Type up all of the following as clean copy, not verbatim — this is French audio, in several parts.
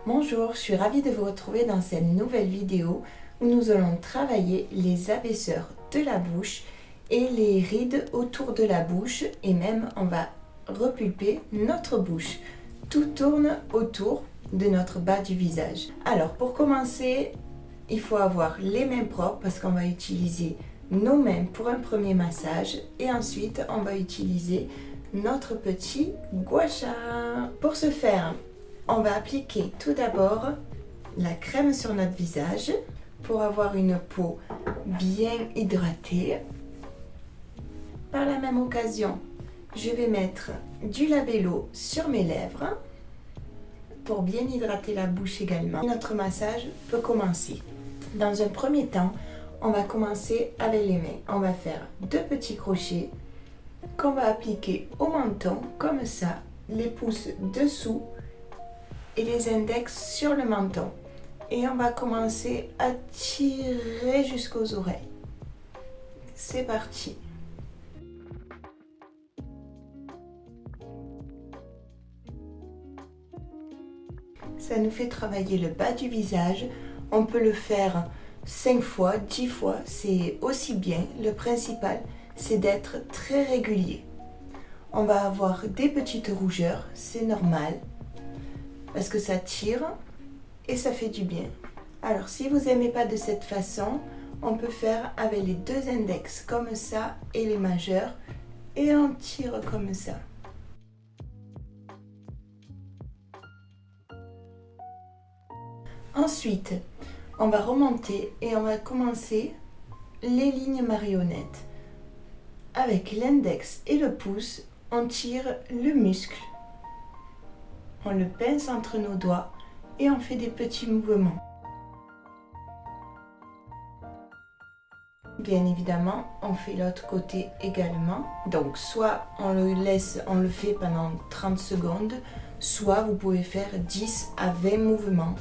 Bonjour, je suis ravie de vous retrouver dans cette nouvelle vidéo où nous allons travailler les abaisseurs de la bouche et les rides autour de la bouche et même on va repulper notre bouche. Tout tourne autour de notre bas du visage. Alors pour commencer, il faut avoir les mains propres parce qu'on va utiliser nos mains pour un premier massage et ensuite on va utiliser notre petit gua sha. Pour ce faire, on va appliquer tout d'abord la crème sur notre visage pour avoir une peau bien hydratée. Par la même occasion, je vais mettre du labello sur mes lèvres pour bien hydrater la bouche également. Notre massage peut commencer. Dans un premier temps, on va commencer avec les mains. On va faire 2 petits crochets qu'on va appliquer au menton comme ça, les pouces dessous et les index sur le menton. Et on va commencer à tirer jusqu'aux oreilles. C'est parti. Ça nous fait travailler le bas du visage. On peut le faire 5 fois, 10 fois, c'est aussi bien. Le principal, c'est d'être très régulier. On va avoir des petites rougeurs, c'est normal, parce que ça tire et ça fait du bien. Alors, si vous n'aimez pas de cette façon, on peut faire avec les 2 index comme ça et les majeurs et on tire comme ça. Ensuite, on va remonter et on va commencer les lignes marionnettes. Avec l'index et le pouce, on tire le muscle. On le pince entre nos doigts et on fait des petits mouvements. Bien évidemment, on fait l'autre côté également. Donc, soit on le fait pendant 30 secondes, soit vous pouvez faire 10 à 20 mouvements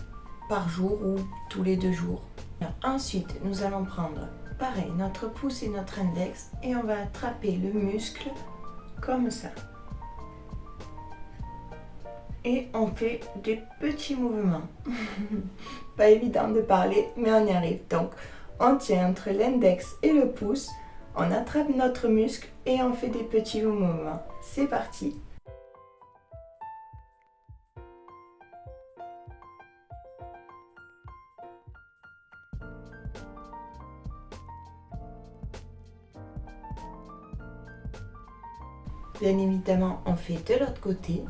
par jour ou tous les 2 jours. Alors, ensuite, nous allons prendre pareil notre pouce et notre index et on va attraper le muscle comme ça. Et on fait des petits mouvements. Pas évident de parler, mais on y arrive. Donc, on tient entre l'index et le pouce, on attrape notre muscle et on fait des petits mouvements. C'est parti. Bien évidemment, on fait de l'autre côté.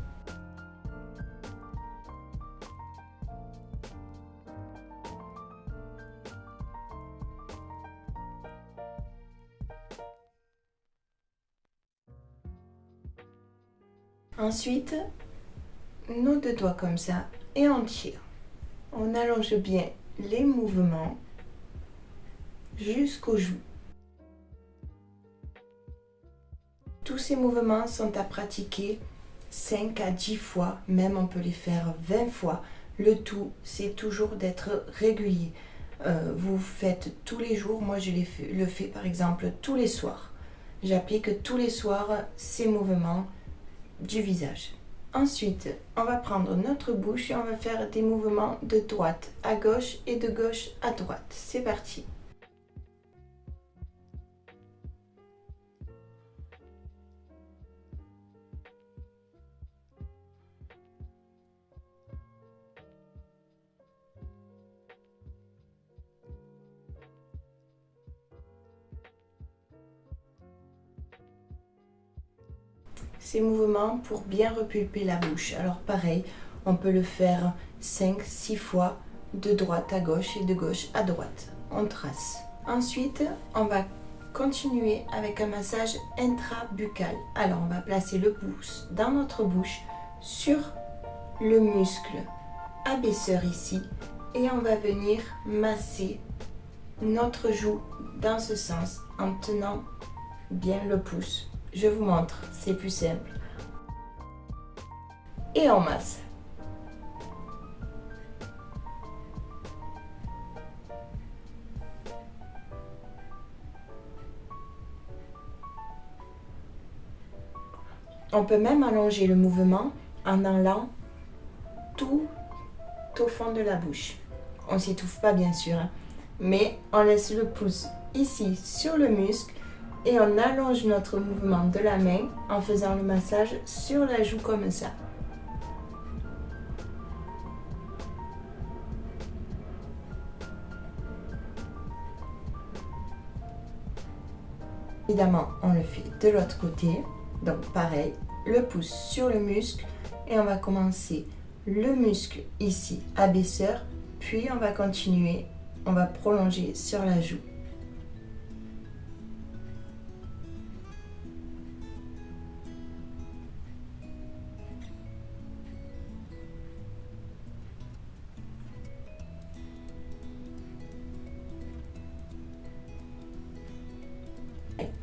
Ensuite, nos 2 doigts comme ça et on tire. On allonge bien les mouvements jusqu'aux joues. Tous ces mouvements sont à pratiquer 5 à 10 fois, même on peut les faire 20 fois. Le tout, c'est toujours d'être régulier. Vous faites tous les jours, moi je le fais par exemple tous les soirs. J'applique tous les soirs ces mouvements du visage. Ensuite, on va prendre notre bouche et on va faire des mouvements de droite à gauche et de gauche à droite. C'est parti. Ces mouvements pour bien repulper la bouche. Alors pareil, on peut le faire 5-6 fois de droite à gauche et de gauche à droite. On trace. Ensuite, on va continuer avec un massage intrabuccal. Alors on va placer le pouce dans notre bouche sur le muscle abaisseur ici et on va venir masser notre joue dans ce sens en tenant bien le pouce. Je vous montre, c'est plus simple. Et on masse. On peut même allonger le mouvement en allant tout au fond de la bouche. On ne s'étouffe pas bien sûr, hein, mais on laisse le pouce ici sur le muscle et on allonge notre mouvement de la main en faisant le massage sur la joue comme ça. Évidemment, on le fait de l'autre côté. Donc pareil, le pouce sur le muscle et on va commencer le muscle ici, abaisseur, puis on va continuer, on va prolonger sur la joue.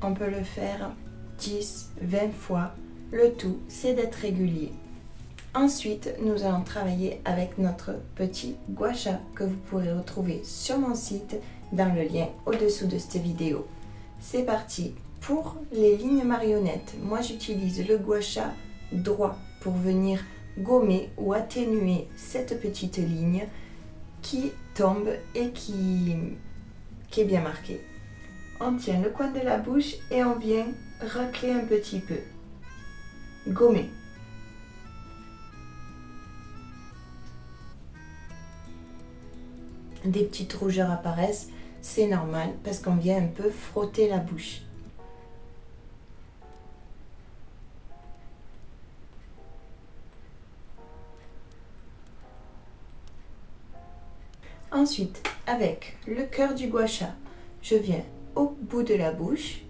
On peut le faire 10, 20 fois. Le tout, c'est d'être régulier. Ensuite, nous allons travailler avec notre petit gua sha que vous pourrez retrouver sur mon site dans le lien au-dessous de cette vidéo. C'est parti. Pour les lignes marionnettes, moi j'utilise le gua sha droit pour venir gommer ou atténuer cette petite ligne qui tombe et qui est bien marquée. On tient le coin de la bouche et on vient racler un petit peu. Gommer. Des petites rougeurs apparaissent, c'est normal parce qu'on vient un peu frotter la bouche. Ensuite, avec le cœur du gua sha, je viens au bout de la bouche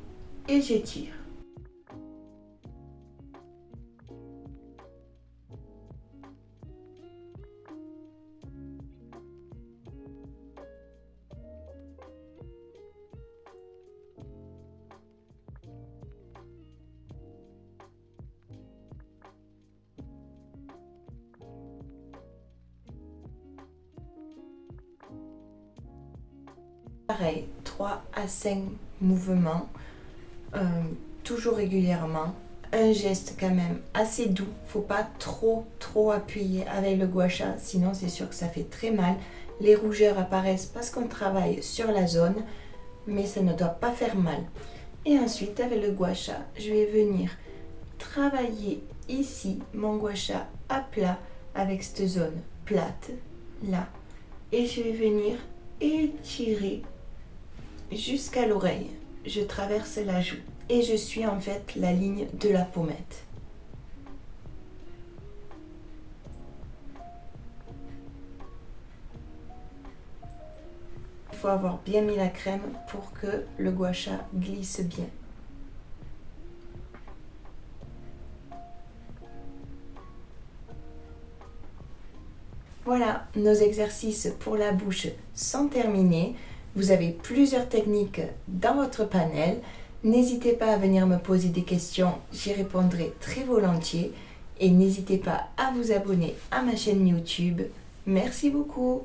et j'étire. Pareil, 3 à 5 mouvements, toujours régulièrement. Un geste quand même assez doux, faut pas trop appuyer avec le gua sha, sinon c'est sûr que ça fait très mal. Les rougeurs apparaissent parce qu'on travaille sur la zone, mais ça ne doit pas faire mal. Et ensuite avec le gua sha, je vais venir travailler ici mon gua sha à plat avec cette zone plate là, et je vais venir étirer jusqu'à l'oreille. Je traverse la joue et je suis en fait la ligne de la pommette. Il faut avoir bien mis la crème pour que le gua sha glisse bien. Voilà, nos exercices pour la bouche sont terminés. Vous avez plusieurs techniques dans votre panel. N'hésitez pas à venir me poser des questions, j'y répondrai très volontiers. Et n'hésitez pas à vous abonner à ma chaîne YouTube. Merci beaucoup.